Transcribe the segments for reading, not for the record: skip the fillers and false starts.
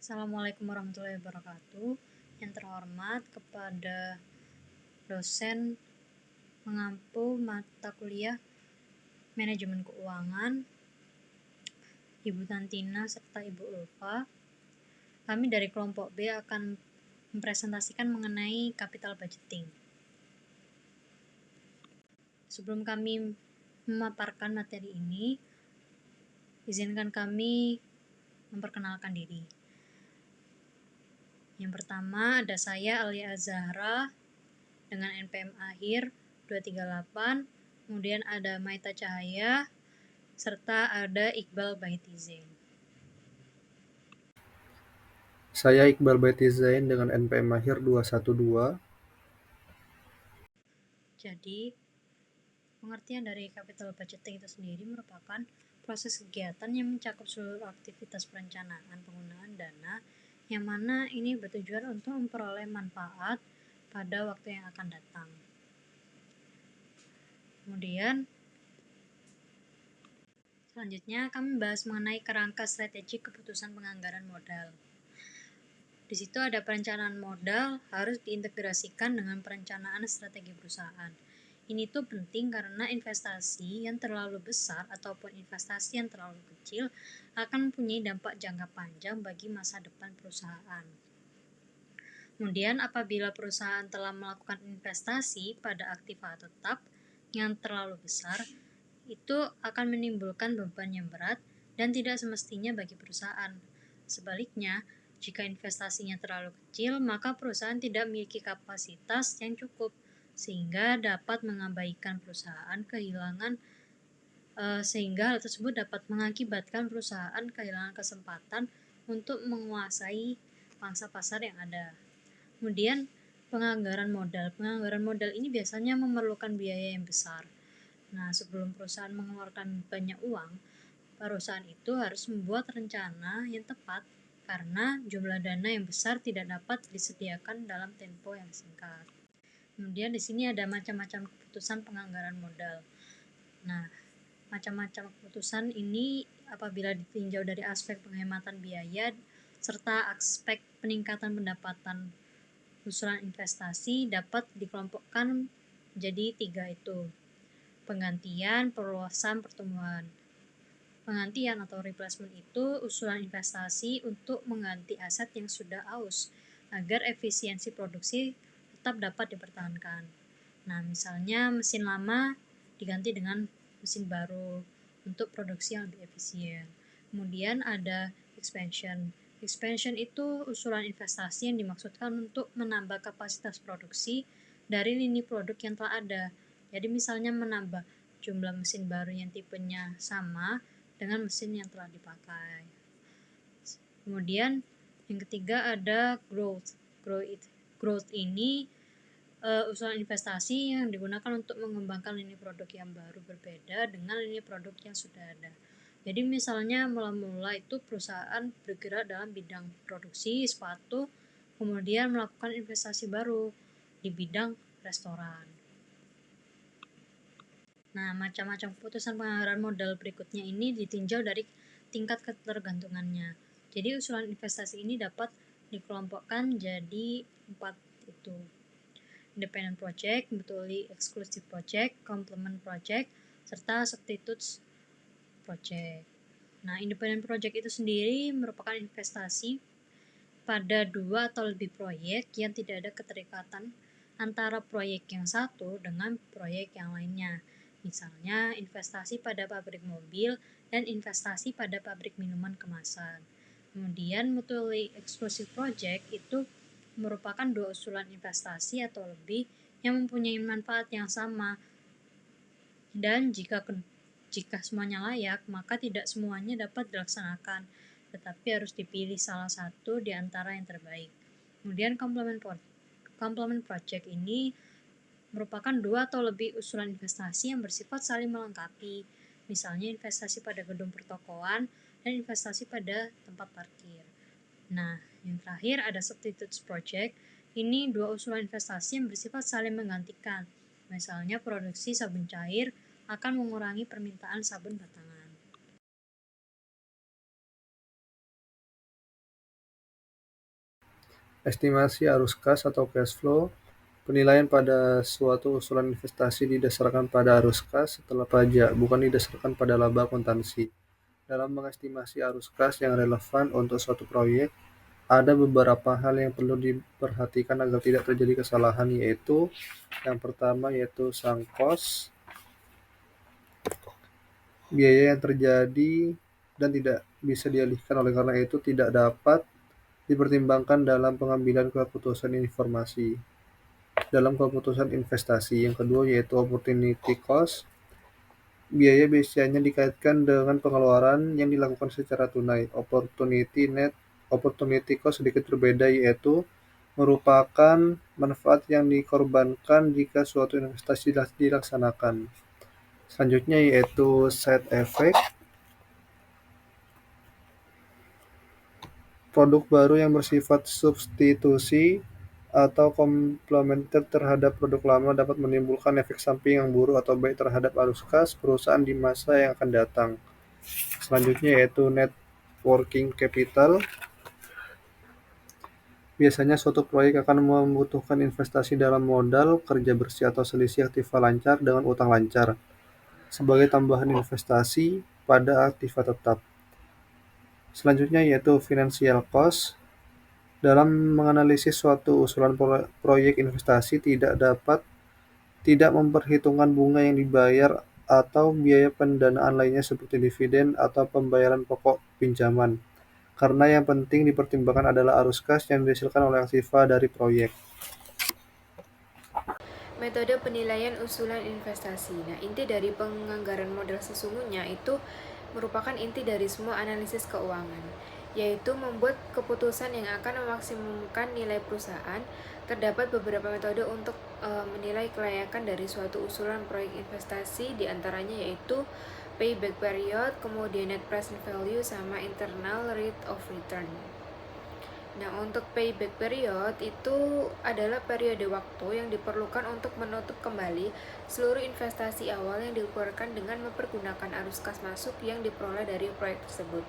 Assalamualaikum warahmatullahi wabarakatuh. Yang terhormat kepada dosen mengampu mata kuliah Manajemen Keuangan, Ibu Tantina serta Ibu Ulfa. Kami dari kelompok B akan mempresentasikan mengenai capital budgeting. Sebelum kami memaparkan materi ini, izinkan kami memperkenalkan diri. Yang pertama ada saya Alia Zahra dengan NPM akhir 238, kemudian ada Maita Cahaya, serta ada Iqbal Baitizain. Saya Iqbal Baitizain dengan NPM akhir 212. Jadi, pengertian dari capital budgeting itu sendiri merupakan proses kegiatan yang mencakup seluruh aktivitas perencanaan penggunaan dana, yang mana ini bertujuan untuk memperoleh manfaat pada waktu yang akan datang. Kemudian, selanjutnya kami bahas mengenai kerangka strategi keputusan penganggaran modal. Di situ ada perencanaan modal harus diintegrasikan dengan perencanaan strategi perusahaan. Ini tuh penting karena investasi yang terlalu besar ataupun investasi yang terlalu kecil akan mempunyai dampak jangka panjang bagi masa depan perusahaan. Kemudian apabila perusahaan telah melakukan investasi pada aktiva tetap yang terlalu besar, itu akan menimbulkan beban yang berat dan tidak semestinya bagi perusahaan. Sebaliknya, jika investasinya terlalu kecil, maka perusahaan tidak memiliki kapasitas yang cukup sehingga dapat mengabaikan perusahaan sehingga hal tersebut dapat mengakibatkan perusahaan kehilangan kesempatan untuk menguasai pangsa pasar yang ada. Kemudian penganggaran modal. Penganggaran modal ini biasanya memerlukan biaya yang besar. Nah, sebelum perusahaan mengeluarkan banyak uang, perusahaan itu harus membuat rencana yang tepat karena jumlah dana yang besar tidak dapat disediakan dalam tempo yang singkat. Kemudian di sini ada macam-macam keputusan penganggaran modal. Nah, macam-macam keputusan ini apabila ditinjau dari aspek penghematan biaya serta aspek peningkatan pendapatan usulan investasi dapat dikelompokkan jadi 3 itu. Penggantian, perluasan, pertumbuhan. Penggantian atau replacement itu usulan investasi untuk mengganti aset yang sudah aus agar efisiensi produksi tetap dapat dipertahankan. Nah, misalnya mesin lama diganti dengan mesin baru untuk produksi yang lebih efisien. Kemudian ada expansion. Expansion itu usulan investasi yang dimaksudkan untuk menambah kapasitas produksi dari lini produk yang telah ada. Jadi misalnya menambah jumlah mesin baru yang tipenya sama dengan mesin yang telah dipakai. Kemudian yang ketiga ada growth. Growth ini usulan investasi yang digunakan untuk mengembangkan lini produk yang baru berbeda dengan lini produk yang sudah ada. Jadi misalnya mula-mula itu perusahaan bergerak dalam bidang produksi sepatu, kemudian melakukan investasi baru di bidang restoran. Nah, macam-macam keputusan penganggaran modal berikutnya ini ditinjau dari tingkat ketergantungannya. Jadi usulan investasi ini dapat dikelompokkan jadi 4 itu. Independent project, mutually exclusive project, complement project, serta substitutes project. Nah, independent project itu sendiri merupakan investasi pada 2 atau lebih proyek yang tidak ada keterikatan antara proyek yang satu dengan proyek yang lainnya. Misalnya investasi pada pabrik mobil dan investasi pada pabrik minuman kemasan. Kemudian mutually exclusive project itu merupakan 2 usulan investasi atau lebih yang mempunyai manfaat yang sama. Dan jika semuanya layak, maka tidak semuanya dapat dilaksanakan, tetapi harus dipilih salah satu di antara yang terbaik. Kemudian complement project ini merupakan 2 atau lebih usulan investasi yang bersifat saling melengkapi, misalnya investasi pada gedung pertokoan dan investasi pada tempat parkir. Nah, yang terakhir ada substitutes project. Ini 2 usulan investasi yang bersifat saling menggantikan. Misalnya produksi sabun cair akan mengurangi permintaan sabun batangan. Estimasi arus kas atau cash flow, penilaian pada suatu usulan investasi didasarkan pada arus kas setelah pajak, bukan didasarkan pada laba akuntansi. Dalam mengestimasi arus kas yang relevan untuk suatu proyek, ada beberapa hal yang perlu diperhatikan agar tidak terjadi kesalahan, yaitu yang pertama yaitu sunk cost, biaya yang terjadi dan tidak bisa dialihkan, oleh karena itu tidak dapat dipertimbangkan dalam pengambilan keputusan informasi dalam keputusan investasi. Yang kedua yaitu opportunity cost, biaya biasanya dikaitkan dengan pengeluaran yang dilakukan secara tunai. Opportunity cost sedikit berbeda, yaitu merupakan manfaat yang dikorbankan jika suatu investasi dilaksanakan. Selanjutnya yaitu side effect, produk baru yang bersifat substitusi atau komplementer terhadap produk lama dapat menimbulkan efek samping yang buruk atau baik terhadap arus kas perusahaan di masa yang akan datang. Selanjutnya yaitu net working capital. Biasanya suatu proyek akan membutuhkan investasi dalam modal, kerja bersih atau selisih aktiva lancar dengan utang lancar sebagai tambahan investasi pada aktiva tetap. Selanjutnya yaitu financial cost. Dalam menganalisis suatu usulan proyek investasi tidak memperhitungkan bunga yang dibayar atau biaya pendanaan lainnya seperti dividen atau pembayaran pokok pinjaman. Karena yang penting dipertimbangkan adalah arus kas yang dihasilkan oleh aktiva dari proyek. Metode penilaian usulan investasi. Nah, inti dari penganggaran modal sesungguhnya itu merupakan inti dari semua analisis keuangan, yaitu membuat keputusan yang akan memaksimumkan nilai perusahaan. Terdapat beberapa metode untuk menilai kelayakan dari suatu usulan proyek investasi, diantaranya yaitu payback period, kemudian net present value, sama internal rate of return. Nah, untuk payback period itu adalah periode waktu yang diperlukan untuk menutup kembali seluruh investasi awal yang dikeluarkan dengan mempergunakan arus kas masuk yang diperoleh dari proyek tersebut.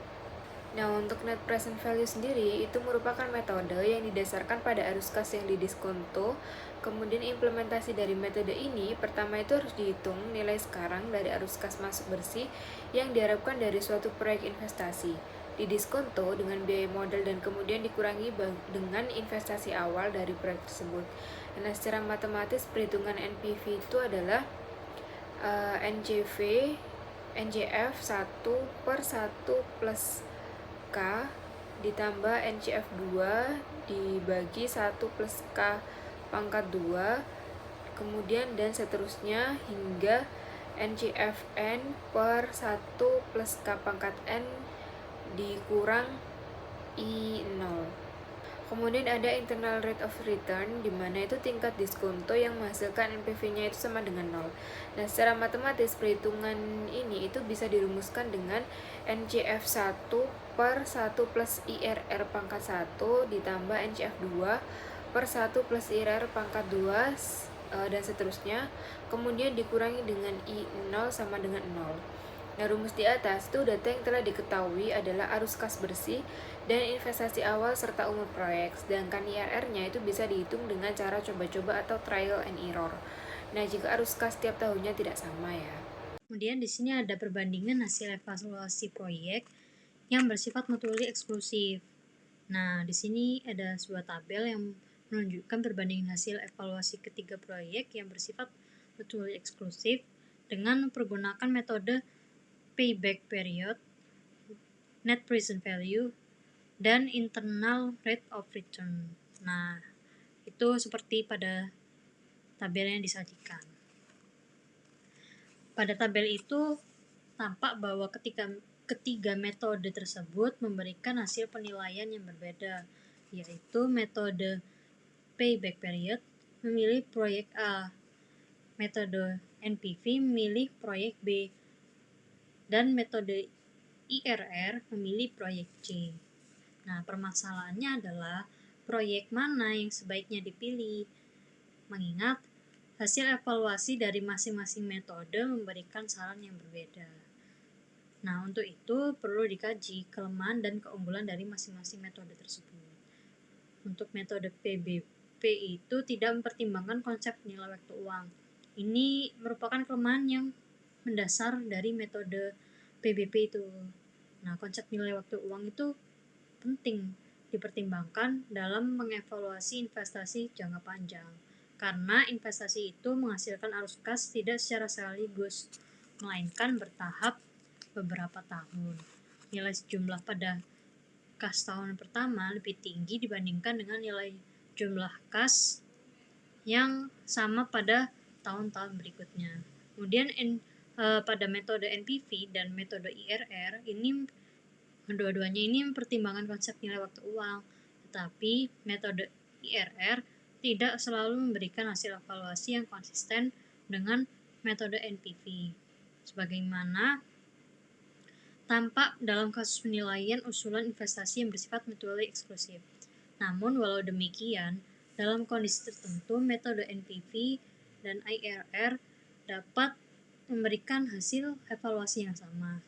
Nah, untuk net present value sendiri itu merupakan metode yang didasarkan pada arus kas yang didiskonto. Kemudian implementasi dari metode ini, pertama itu harus dihitung nilai sekarang dari arus kas masuk bersih yang diharapkan dari suatu proyek investasi. Didiskonto dengan biaya modal dan kemudian dikurangi dengan investasi awal dari proyek tersebut. Nah, secara matematis perhitungan NPV itu adalah NJF 1 per 1 plus K ditambah NCF 2 dibagi 1 plus K pangkat 2, kemudian dan seterusnya hingga NCFN per 1 plus K pangkat N dikurang I0. Kemudian ada internal rate of return, di mana itu tingkat diskonto yang menghasilkan NPV-nya itu sama dengan 0. Nah, secara matematis perhitungan ini itu bisa dirumuskan dengan NCF 1 per 1 plus IRR pangkat 1 ditambah NCF 2 per 1 plus IRR pangkat 2 dan seterusnya, kemudian dikurangi dengan I0 sama dengan 0. Nah, rumus di atas itu data yang telah diketahui adalah arus kas bersih dan investasi awal serta umur proyek, sedangkan IRR-nya itu bisa dihitung dengan cara coba-coba atau trial and error. Nah, jika arus kas setiap tahunnya tidak sama ya. Kemudian di sini ada perbandingan hasil evaluasi proyek yang bersifat mutually eksklusif. Nah, di sini ada sebuah tabel yang menunjukkan perbandingan hasil evaluasi ketiga proyek yang bersifat mutually eksklusif dengan mempergunakan metode payback period, net present value, dan internal rate of return. Nah, itu seperti pada tabel yang disajikan. Pada tabel itu tampak bahwa ketiga metode tersebut memberikan hasil penilaian yang berbeda, yaitu metode payback period memilih proyek A, metode NPV memilih proyek B, dan metode IRR memilih proyek C. Nah, permasalahannya adalah proyek mana yang sebaiknya dipilih, mengingat hasil evaluasi dari masing-masing metode memberikan saran yang berbeda. Nah, untuk itu perlu dikaji kelemahan dan keunggulan dari masing-masing metode tersebut. Untuk metode PBP itu tidak mempertimbangkan konsep nilai waktu uang. Ini merupakan kelemahan yang mendasar dari metode PBP itu. Nah, konsep nilai waktu uang itu penting dipertimbangkan dalam mengevaluasi investasi jangka panjang, karena investasi itu menghasilkan arus kas tidak secara sekaligus, melainkan bertahap beberapa tahun. Nilai jumlah pada kas tahun pertama lebih tinggi dibandingkan dengan nilai jumlah kas yang sama pada tahun-tahun berikutnya. Kemudian pada metode NPV dan metode IRR ini kedua-duanya ini mempertimbangkan konsep nilai waktu uang, tetapi metode IRR tidak selalu memberikan hasil evaluasi yang konsisten dengan metode NPV, sebagaimana tampak dalam kasus penilaian usulan investasi yang bersifat mutually eksklusif. Namun, walau demikian, dalam kondisi tertentu, metode NPV dan IRR dapat memberikan hasil evaluasi yang sama.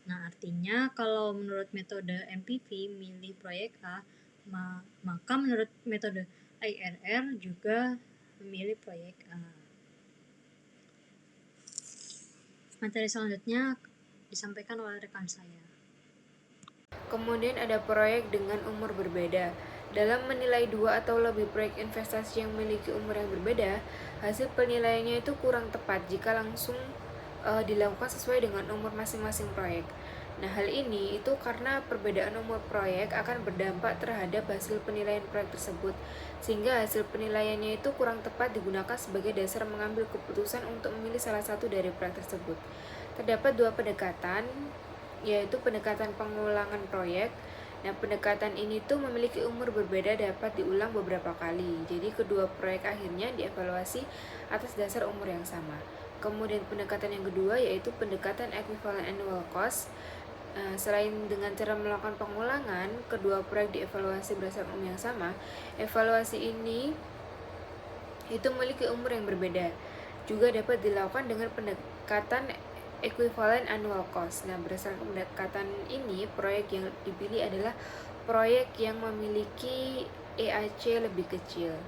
Nah, artinya kalau menurut metode NPV milih proyek A, maka menurut metode IRR juga memilih proyek A. Materi selanjutnya disampaikan oleh rekan saya. Kemudian ada proyek dengan umur berbeda. Dalam menilai 2 atau lebih proyek investasi yang memiliki umur yang berbeda, hasil penilaiannya itu kurang tepat jika langsung dilakukan sesuai dengan umur masing-masing proyek. Nah, hal ini itu karena perbedaan umur proyek akan berdampak terhadap hasil penilaian proyek tersebut, sehingga hasil penilaiannya itu kurang tepat digunakan sebagai dasar mengambil keputusan untuk memilih salah satu dari proyek tersebut. Terdapat 2 pendekatan, yaitu pendekatan pengulangan proyek. Nah, pendekatan ini tuh memiliki umur berbeda, dapat diulang beberapa kali. Jadi kedua proyek akhirnya dievaluasi atas dasar umur yang sama. Kemudian pendekatan yang kedua yaitu pendekatan equivalent annual cost. Selain dengan cara melakukan pengulangan, kedua proyek dievaluasi berdasarkan umur yang sama. Evaluasi ini itu memiliki umur yang berbeda. Juga dapat dilakukan dengan pendekatan equivalent annual cost. Nah, berdasarkan pendekatan ini, proyek yang dipilih adalah proyek yang memiliki EAC lebih kecil.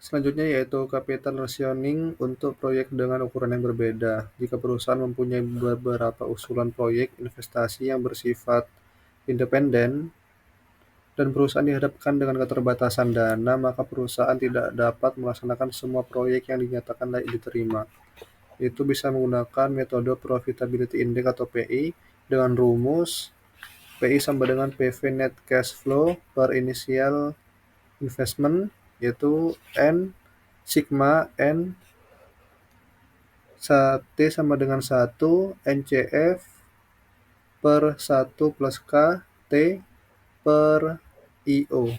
Selanjutnya yaitu capital rationing untuk proyek dengan ukuran yang berbeda. Jika perusahaan mempunyai beberapa usulan proyek investasi yang bersifat independen dan perusahaan dihadapkan dengan keterbatasan dana, maka perusahaan tidak dapat melaksanakan semua proyek yang dinyatakan layak diterima. Itu bisa menggunakan metode Profitability Index atau PI dengan rumus PI sama dengan PV Net Cash Flow per Initial Investment, yaitu N sigma N T sama dengan 1 NCF per 1 plus K T per IO.